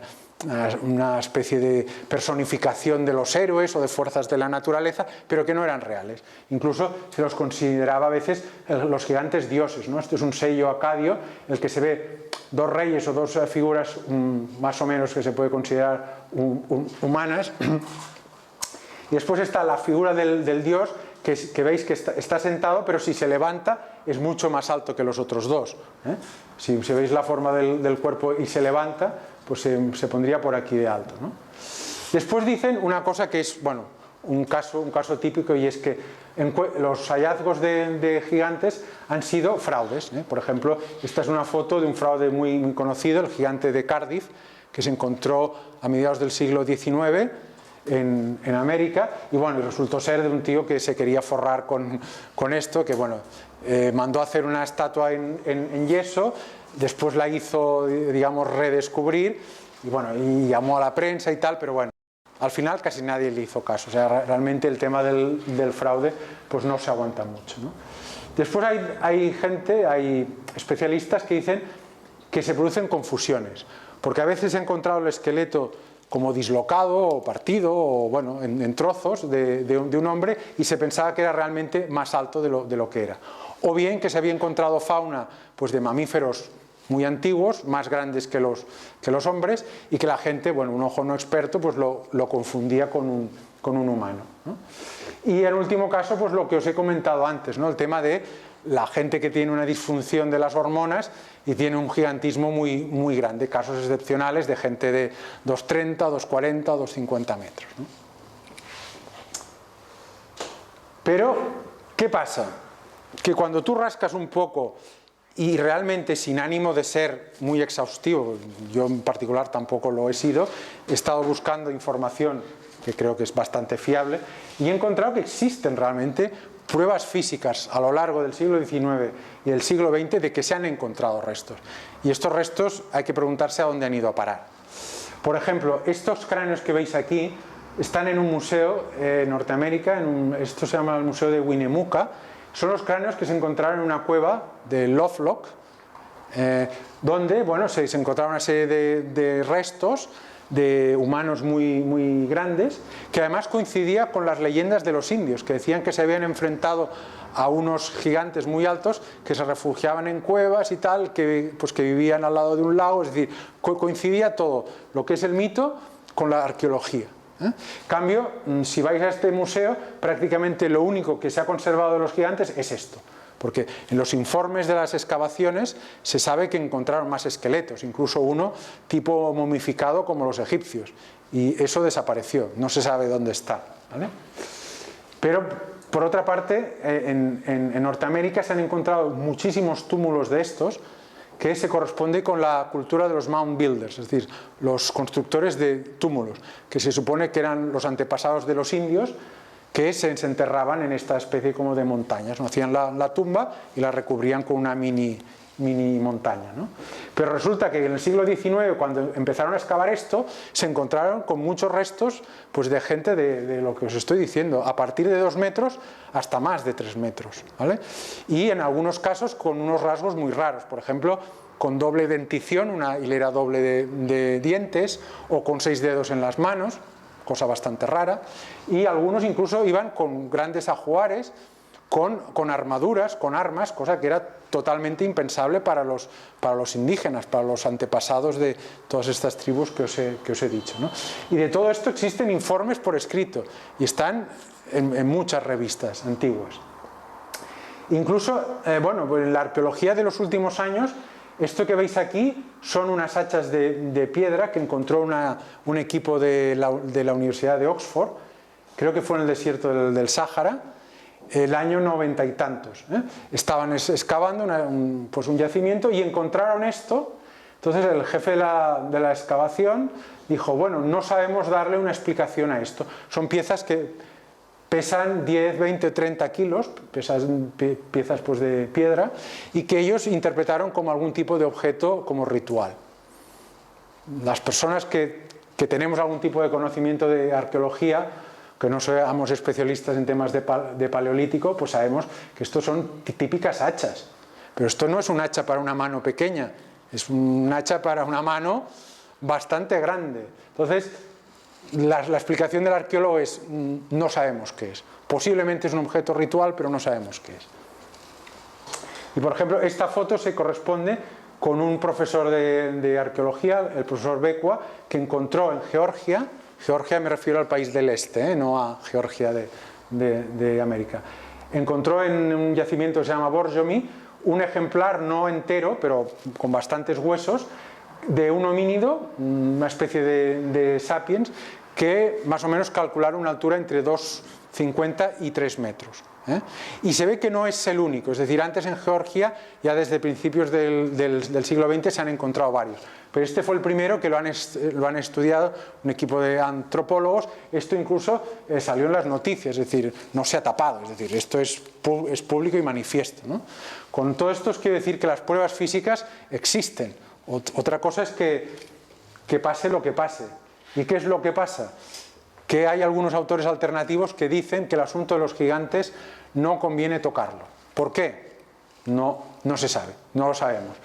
Speaker 2: una especie de personificación de los héroes o de fuerzas de la naturaleza, pero que no eran reales. Incluso se los consideraba a veces los gigantes dioses, ¿no? Esto es un sello acadio, el que se ve 2 reyes o 2 figuras más o menos que se puede considerar humanas, y después está la figura del dios que veis que está sentado, pero si se levanta es mucho más alto que los otros 2, ¿eh? Si veis la forma del cuerpo y se levanta, pues se pondría por aquí de alto, ¿no? Después dicen una cosa que es, bueno, un caso típico, y es que los hallazgos de gigantes han sido fraudes, ¿eh? Por ejemplo, esta es una foto de un fraude muy, muy conocido, el gigante de Cardiff, que se encontró a mediados del siglo XIX en América, y bueno, resultó ser de un tío que se quería forrar con esto, que bueno, mandó a hacer una estatua en yeso, después la hizo, digamos, redescubrir, y bueno, y llamó a la prensa y tal, pero bueno, al final casi nadie le hizo caso. O sea, realmente el tema del fraude pues no se aguanta mucho, ¿no? Después hay especialistas que dicen que se producen confusiones, porque a veces he encontrado el esqueleto como dislocado o partido o bueno, en trozos de un hombre, y se pensaba que era realmente más alto de lo que era. O bien que se había encontrado fauna pues, de mamíferos muy antiguos, más grandes que los hombres, y que la gente, bueno, un ojo no experto, pues lo confundía con un humano, ¿no? Y en último caso, pues lo que os he comentado antes, ¿no? El tema de la gente que tiene una disfunción de las hormonas y tiene un gigantismo muy, muy grande, casos excepcionales de gente de 2,30, 2,40, 2,50 metros, ¿no? Pero, ¿qué pasa? Que cuando tú rascas un poco y realmente sin ánimo de ser muy exhaustivo, yo en particular tampoco lo he sido, he estado buscando información que creo que es bastante fiable y he encontrado que existen realmente pruebas físicas a lo largo del siglo XIX y del siglo XX de que se han encontrado restos. Y estos restos hay que preguntarse a dónde han ido a parar. Por ejemplo, estos cráneos que veis aquí están en un museo en Norteamérica, esto se llama el Museo de Winnemucca. Son los cráneos que se encontraron en una cueva de Lovelock, donde bueno, se encontraron una serie de restos de humanos muy, muy grandes, que además coincidía con las leyendas de los indios, que decían que se habían enfrentado a unos gigantes muy altos que se refugiaban en cuevas y tal, que vivían al lado de un lago. Es decir, coincidía todo lo que es el mito con la arqueología. En cambio, si vais a este museo, prácticamente lo único que se ha conservado de los gigantes es esto, porque en los informes de las excavaciones se sabe que encontraron más esqueletos, incluso uno tipo momificado como los egipcios, y eso desapareció, no se sabe dónde está, ¿vale? Pero por otra parte, en Norteamérica se han encontrado muchísimos túmulos de estos, que se corresponde con la cultura de los mound builders, es decir, los constructores de túmulos, que se supone que eran los antepasados de los indios, que se enterraban en esta especie como de montañas, ¿no? Hacían la tumba y la recubrían con una mini montaña, ¿no? Pero resulta que en el siglo XIX, cuando empezaron a excavar esto, se encontraron con muchos restos pues, de gente de lo que os estoy diciendo, a partir de 2 metros hasta más de 3 metros, ¿vale? Y en algunos casos con unos rasgos muy raros, por ejemplo, con doble dentición, una hilera doble de dientes, o con 6 dedos en las manos, cosa bastante rara, y algunos incluso iban con grandes ajuares, con armaduras, con armas, cosa que era totalmente impensable para los indígenas, para los antepasados de todas estas tribus que os he dicho, ¿no? Y de todo esto existen informes por escrito y están en muchas revistas antiguas. Incluso, bueno, en la arqueología de los últimos años, esto que veis aquí son unas hachas de piedra que encontró un equipo de la Universidad de Oxford, creo que fue en el desierto del Sáhara, el año 90 y tantos. Estaban excavando un yacimiento y encontraron esto. Entonces el jefe de la excavación dijo, bueno, no sabemos darle una explicación a esto. Son piezas que pesan 10, 20, 30 kilos, piezas pues, de piedra, y que ellos interpretaron como algún tipo de objeto como ritual. Las personas que tenemos algún tipo de conocimiento de arqueología, que no seamos especialistas en temas de paleolítico, pues sabemos que estos son típicas hachas. Pero esto no es un hacha para una mano pequeña, es un hacha para una mano bastante grande. Entonces, la explicación del arqueólogo es, no sabemos qué es. Posiblemente es un objeto ritual, pero no sabemos qué es. Y por ejemplo, esta foto se corresponde con un profesor de arqueología, el profesor Becua, que encontró en Georgia me refiero al país del este, no a Georgia de América. Encontró en un yacimiento que se llama Borjomi un ejemplar no entero, pero con bastantes huesos, de un homínido, una especie de sapiens, que más o menos calcularon una altura entre 2,50 y 3 metros. Y se ve que no es el único, es decir, antes en Georgia, ya desde principios del siglo XX se han encontrado varios. Pero este fue el primero que lo han estudiado un equipo de antropólogos. Esto incluso salió en las noticias, es decir, no se ha tapado, es decir, esto es público y manifiesto, ¿no? Con todo esto os quiero decir que las pruebas físicas existen. Otra cosa es que pase lo que pase. ¿Y qué es lo que pasa? Que hay algunos autores alternativos que dicen que el asunto de los gigantes no conviene tocarlo. ¿Por qué? No se sabe, no lo sabemos.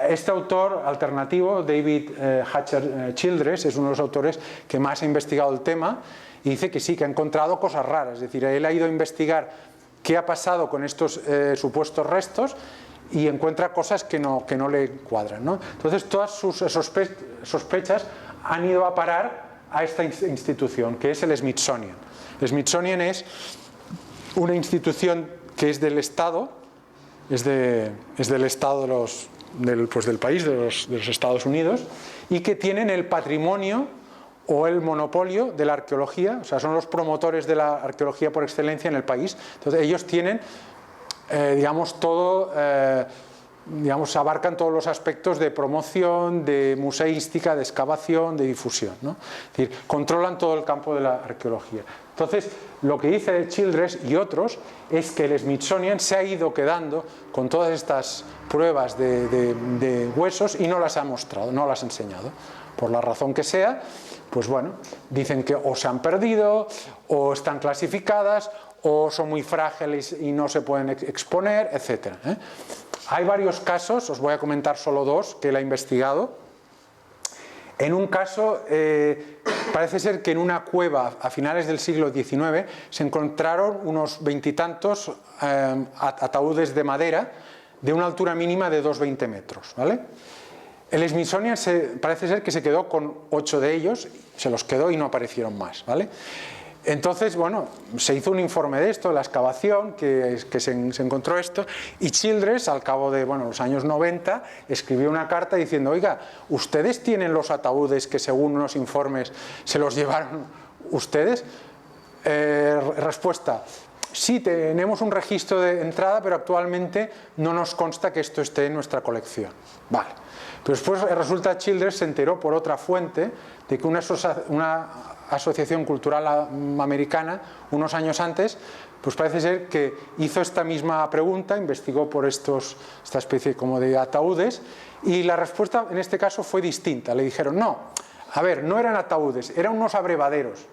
Speaker 2: Este autor alternativo, David Hatcher Childress, es uno de los autores que más ha investigado el tema y dice que sí, que ha encontrado cosas raras. Es decir, él ha ido a investigar qué ha pasado con estos supuestos restos y encuentra cosas que no le cuadran, ¿no? Entonces todas sus sospechas han ido a parar a esta institución, que es el Smithsonian. El Smithsonian es una institución que es del Estado, es del Estado del país, de los Estados Unidos, y que tienen el patrimonio o el monopolio de la arqueología, o sea, son los promotores de la arqueología por excelencia en el país. Entonces ellos tienen, digamos, todo, abarcan todos los aspectos de promoción, de museística, de excavación, de difusión, ¿no? Es decir, controlan todo el campo de la arqueología. Entonces, lo que dice Childress y otros es que el Smithsonian se ha ido quedando con todas estas pruebas de huesos y no las ha mostrado, no las ha enseñado. Por la razón que sea, pues bueno, dicen que o se han perdido, o están clasificadas, o son muy frágiles y no se pueden exponer, etc. Hay varios casos, os voy a comentar solo dos que él ha investigado. En un caso, parece ser que en una cueva a finales del siglo XIX se encontraron unos veintitantos ataúdes de madera de una altura mínima de 2,20 metros, ¿vale? El Smithsonian parece ser que se quedó con 8 de ellos, se los quedó y no aparecieron más, ¿vale? Entonces, bueno, se hizo un informe de esto, de la excavación, que se encontró esto, y Childress, al cabo de los años 90, escribió una carta diciendo: oiga, ¿ustedes tienen los ataúdes que según unos informes se los llevaron ustedes? Respuesta: sí, tenemos un registro de entrada, pero actualmente no nos consta que esto esté en nuestra colección. Vale. Pero después resulta que Childress se enteró por otra fuente de que una asociación cultural americana, unos años antes, pues parece ser que hizo esta misma pregunta, investigó por esta especie como de ataúdes, y la respuesta en este caso fue distinta. Le dijeron: no, a ver, no eran ataúdes, eran unos abrevaderos.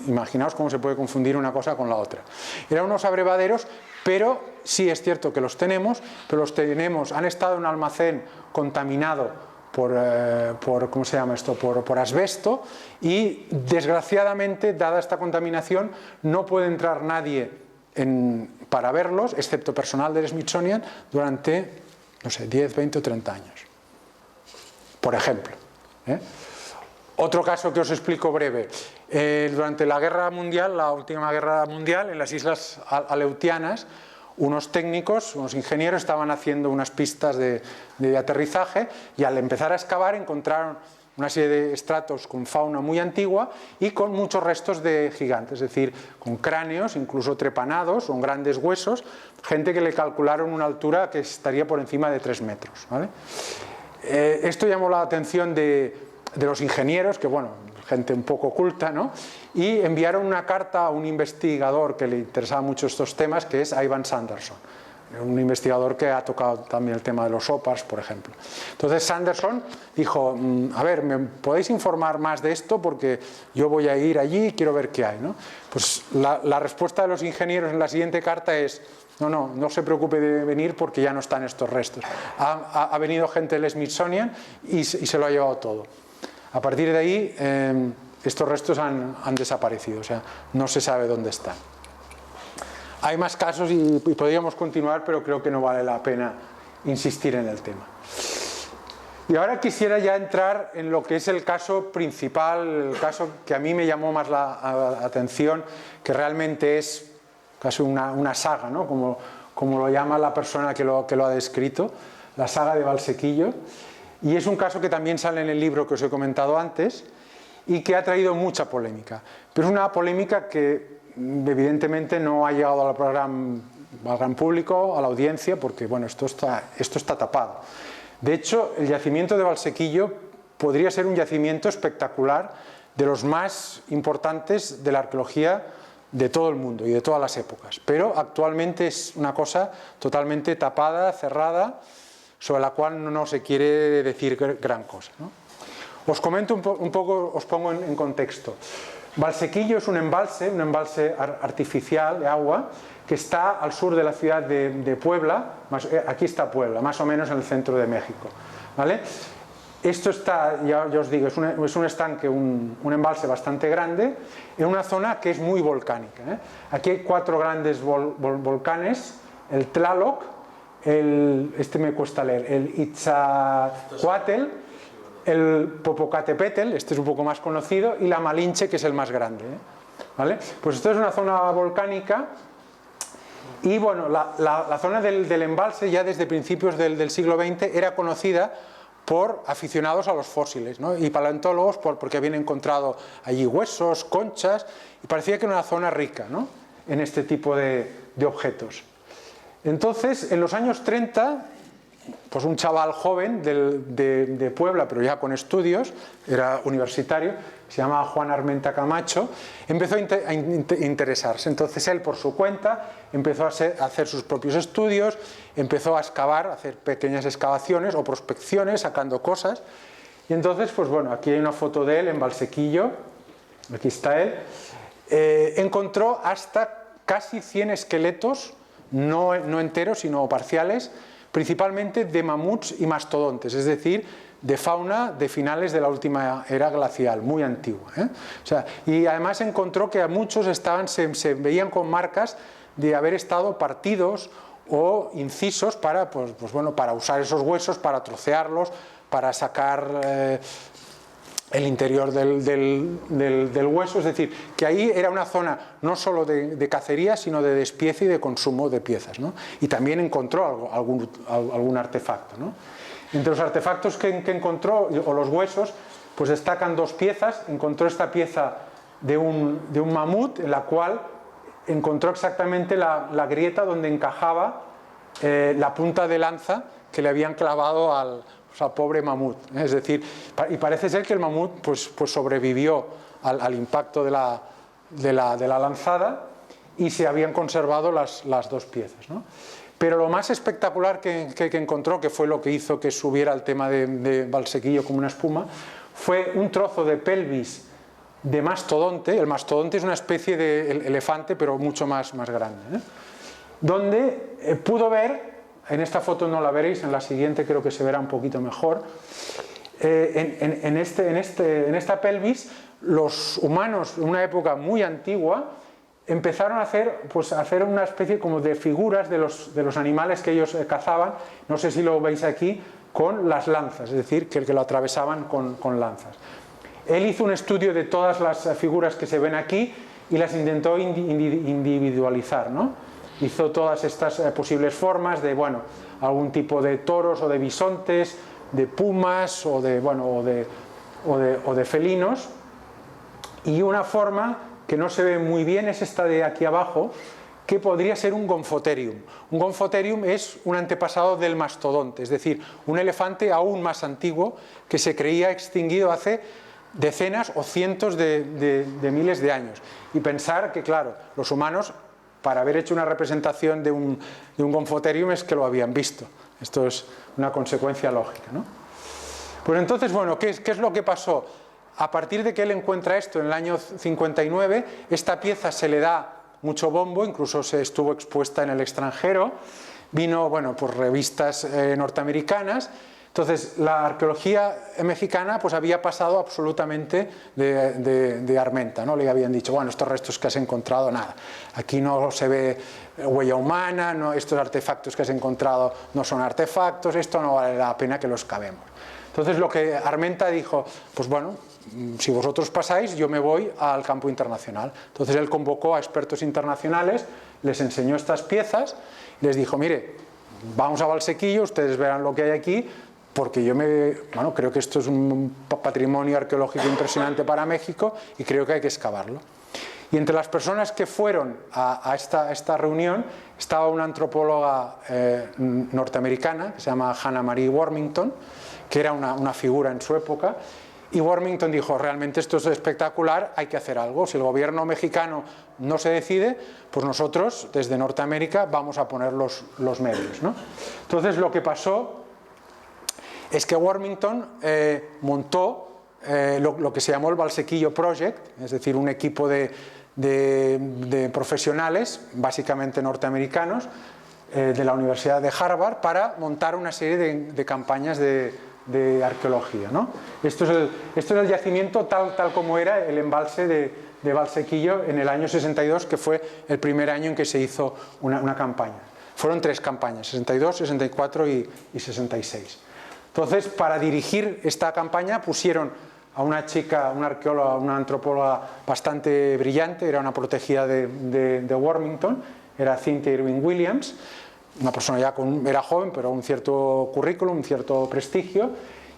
Speaker 2: Imaginaos cómo se puede confundir una cosa con la otra. Eran unos abrevaderos, pero sí es cierto que los tenemos, pero los tenemos, han estado en un almacén contaminado por ¿cómo se llama esto? Por asbesto, y desgraciadamente, dada esta contaminación, no puede entrar nadie para verlos, excepto personal del Smithsonian, durante, no sé, 10, 20 o 30 años, por ejemplo. Otro caso que os explico breve. Durante la guerra mundial, la última guerra mundial, en las islas Aleutianas, unos técnicos, unos ingenieros estaban haciendo unas pistas de aterrizaje, y al empezar a excavar encontraron una serie de estratos con fauna muy antigua y con muchos restos de gigantes, es decir, con cráneos, incluso trepanados, con grandes huesos, gente que le calcularon una altura que estaría por encima de 3 metros, ¿vale? Esto llamó la atención de los ingenieros, que bueno, gente un poco culta, ¿no? Y enviaron una carta a un investigador que le interesaba mucho estos temas, que es Ivan Sanderson, un investigador que ha tocado también el tema de los OPARs, por ejemplo. Entonces Sanderson dijo: a ver, ¿me podéis informar más de esto? Porque yo voy a ir allí y quiero ver qué hay, ¿no? Pues la respuesta de los ingenieros en la siguiente carta es: no se preocupe de venir porque ya no están estos restos. Ha venido gente del Smithsonian y se lo ha llevado todo. A partir de ahí, estos restos han desaparecido, o sea, no se sabe dónde están. Hay más casos y podríamos continuar, pero creo que no vale la pena insistir en el tema. Y ahora quisiera ya entrar en lo que es el caso principal, el caso que a mí me llamó más la atención, que realmente es casi una saga, ¿no? Como lo llama la persona que lo ha descrito, la saga de Valsequillo. Y es un caso que también sale en el libro que os he comentado antes y que ha traído mucha polémica. Pero es una polémica que evidentemente no ha llegado al gran público, a la audiencia, porque bueno, esto está tapado. De hecho, el yacimiento de Valsequillo podría ser un yacimiento espectacular, de los más importantes de la arqueología de todo el mundo y de todas las épocas. Pero actualmente es una cosa totalmente tapada, cerrada, sobre la cual no se quiere decir gran cosa, ¿no? Os comento un poco, os pongo en contexto. Valsequillo es un embalse artificial de agua que está al sur de la ciudad de Puebla, aquí está Puebla, más o menos en el centro de México, ¿vale? Esto está, ya os digo, es un estanque, un embalse bastante grande, en una zona que es muy volcánica, ¿eh? Aquí hay 4 grandes volcanes, el Tlaloc, este me cuesta leer, el Itzacuatl, el Popocatépetl, este es un poco más conocido, y la Malinche, que es el más grande, ¿eh? ¿Vale? Pues esto es una zona volcánica. Y bueno, la zona del embalse ya desde principios del siglo XX era conocida por aficionados a los fósiles, ¿no? Y paleontólogos porque habían encontrado allí huesos, conchas, y parecía que era una zona rica, ¿no?, en este tipo de objetos. Entonces, en los años 30, pues un chaval joven de Puebla, pero ya con estudios, era universitario, se llamaba Juan Armenta Camacho, empezó a interesarse. Entonces él, por su cuenta, empezó a hacer sus propios estudios, empezó a excavar, a hacer pequeñas excavaciones o prospecciones, sacando cosas. Y entonces, pues bueno, aquí hay una foto de él en Valsequillo, aquí está él. Encontró hasta casi 100 esqueletos, no enteros, sino parciales, principalmente de mamuts y mastodontes, es decir, de fauna de finales de la última era glacial, muy antigua, ¿eh? O sea, y además encontró que a muchos se veían con marcas de haber estado partidos o incisos para, pues bueno, para usar esos huesos, para trocearlos, para sacar el interior del hueso, es decir, que ahí era una zona no solo de cacería, sino de despiece y de consumo de piezas, ¿no? Y también encontró algún artefacto, ¿no? Entre los artefactos que encontró, o los huesos, pues destacan 2 piezas. Encontró esta pieza de un mamut, en la cual encontró exactamente la grieta donde encajaba la punta de lanza que le habían clavado al pobre mamut. Es decir, y parece ser que el mamut pues sobrevivió al impacto de la lanzada y se habían conservado las 2 piezas, ¿no? Pero lo más espectacular que encontró, que fue lo que hizo que subiera el tema de Valsequillo como una espuma, fue un trozo de pelvis de mastodonte. El mastodonte es una especie de elefante, pero mucho más grande, ¿eh? Donde pudo ver, en esta foto no la veréis, en la siguiente creo que se verá un poquito mejor, en esta pelvis los humanos en una época muy antigua empezaron a hacer una especie como de figuras de los animales que ellos cazaban, no sé si lo veis aquí, con las lanzas, es decir, que lo atravesaban con lanzas. Él hizo un estudio de todas las figuras que se ven aquí y las intentó individualizar, ¿no? Hizo todas estas posibles formas de, bueno, algún tipo de toros o de bisontes, de pumas o de felinos, y una forma que no se ve muy bien es esta de aquí abajo, que podría ser un Gomphotherium. Un Gomphotherium es un antepasado del mastodonte, es decir, un elefante aún más antiguo que se creía extinguido hace decenas o cientos de miles de años. Y pensar que, claro, los humanos, para haber hecho una representación de un Gomphotherium, es que lo habían visto. Esto es una consecuencia lógica, ¿no? Pues entonces, bueno, ¿qué es lo que pasó? A partir de que él encuentra esto en el año 59, esta pieza se le da mucho bombo, incluso se estuvo expuesta en el extranjero, vino, bueno, por revistas norteamericanas. Entonces, la arqueología mexicana pues había pasado absolutamente de Armenta, ¿no? Le habían dicho, bueno, estos restos que has encontrado, nada, aquí no se ve huella humana, no, estos artefactos que has encontrado no son artefactos, esto no vale la pena que los excavemos. Entonces, lo que Armenta dijo, pues bueno, si vosotros pasáis, yo me voy al campo internacional. Entonces él convocó a expertos internacionales, les enseñó estas piezas, les dijo, mire, vamos a Valsequillo, ustedes verán lo que hay aquí, porque creo que esto es un patrimonio arqueológico impresionante para México y creo que hay que excavarlo. Y entre las personas que fueron a esta reunión estaba una antropóloga norteamericana que se llama Hannah Marie Wormington, que era una figura en su época. Y Wormington dijo, realmente esto es espectacular, hay que hacer algo. Si el gobierno mexicano no se decide, pues nosotros desde Norteamérica vamos a poner los medios, ¿no? Entonces lo que pasó es que Wormington montó lo que se llamó el Valsequillo Project, es decir, un equipo de profesionales, básicamente norteamericanos, de la Universidad de Harvard, para montar una serie de campañas de arqueología, ¿no? Esto es el yacimiento tal como era el embalse de Valsequillo en el año 62, que fue el primer año en que se hizo una campaña. Fueron 3 campañas, 62, 64 y 66. Entonces, para dirigir esta campaña pusieron a una chica, una arqueóloga, una antropóloga bastante brillante, era una protegida de Wormington, era Cynthia Irving Williams, una persona ya era joven, pero un cierto currículum, un cierto prestigio,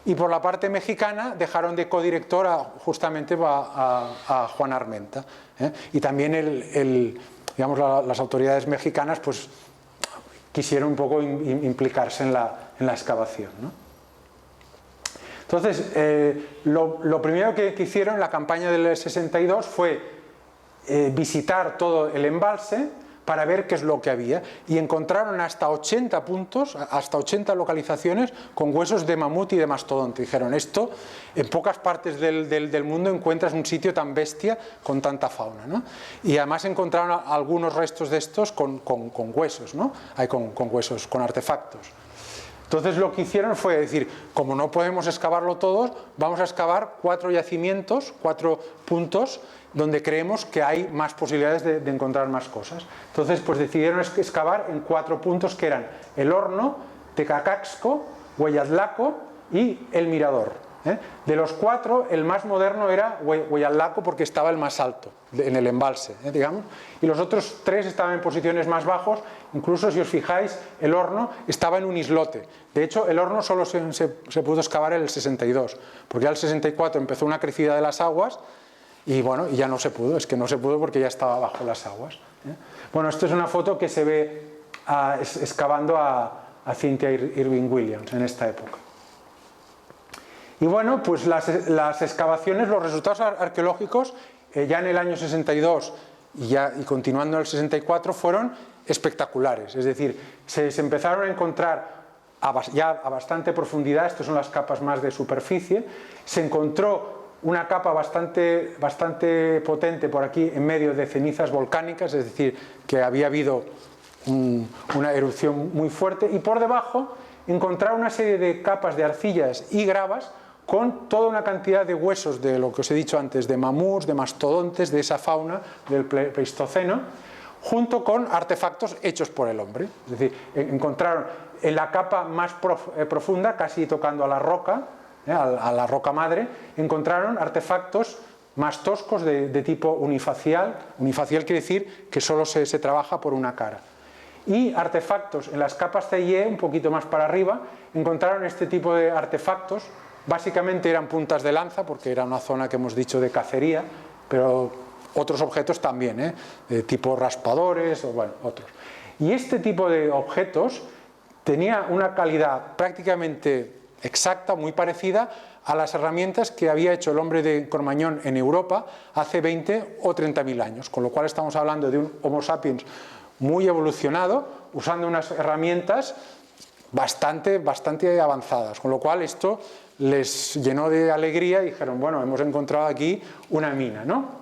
Speaker 2: y por la parte mexicana dejaron de codirector justamente a Juan Armenta, ¿eh? Y también digamos, las autoridades mexicanas pues quisieron un poco implicarse en la excavación, ¿no? Entonces, lo primero que hicieron en la campaña del 62 fue visitar todo el embalse para ver qué es lo que había, y encontraron hasta 80 puntos, hasta 80 localizaciones con huesos de mamut y de mastodonte. Dijeron, esto en pocas partes del mundo encuentras un sitio tan bestia con tanta fauna, ¿no? Y además encontraron algunos restos de estos con huesos, ¿no? Con huesos, con artefactos. Entonces lo que hicieron fue decir, como no podemos excavarlo todo, vamos a excavar 4 yacimientos, 4 puntos donde creemos que hay más posibilidades de encontrar más cosas. Entonces pues decidieron excavar en 4 puntos que eran El Horno, Tecacaxco, Hueyatlaco y El Mirador, ¿eh? De los 4, el más moderno era Hueyatlaco porque estaba el más alto en el embalse, digamos, y los otros 3 estaban en posiciones más bajos. Incluso si os fijáis, El Horno estaba en un islote. De hecho, El Horno solo se pudo excavar en el 62, porque ya el 64 empezó una crecida de las aguas y bueno, y ya no se pudo, es que no se pudo porque ya estaba bajo las aguas, ¿eh? Bueno, esto es una foto que se ve excavando a Cynthia Irving Williams en esta época. Y bueno, pues las excavaciones, los resultados arqueológicos ya en el año 62 y continuando en el 64 fueron espectaculares. Es decir, se empezaron a encontrar ya a bastante profundidad, estas son las capas más de superficie, se encontró una capa bastante potente por aquí en medio de cenizas volcánicas, es decir, que había habido una erupción muy fuerte, y por debajo encontraron una serie de capas de arcillas y gravas con toda una cantidad de huesos de lo que os he dicho antes, de mamuts, de mastodontes, de esa fauna del Pleistoceno, junto con artefactos hechos por el hombre. Es decir, encontraron en la capa más profunda, casi tocando a la roca, a la roca madre, encontraron artefactos más toscos de tipo unifacial. Unifacial quiere decir que solo se trabaja por una cara. Y artefactos en las capas C y E, un poquito más para arriba, encontraron este tipo de artefactos. Básicamente eran puntas de lanza, porque era una zona que hemos dicho de cacería, pero otros objetos también, de tipo raspadores, o bueno, otros. Y este tipo de objetos tenía una calidad prácticamente exacta, muy parecida a las herramientas que había hecho el hombre de Cro-Magnon en Europa hace 20 o 30.000 años, con lo cual estamos hablando de un Homo sapiens muy evolucionado, usando unas herramientas bastante avanzadas, con lo cual esto les llenó de alegría y dijeron, bueno, hemos encontrado aquí una mina, ¿no?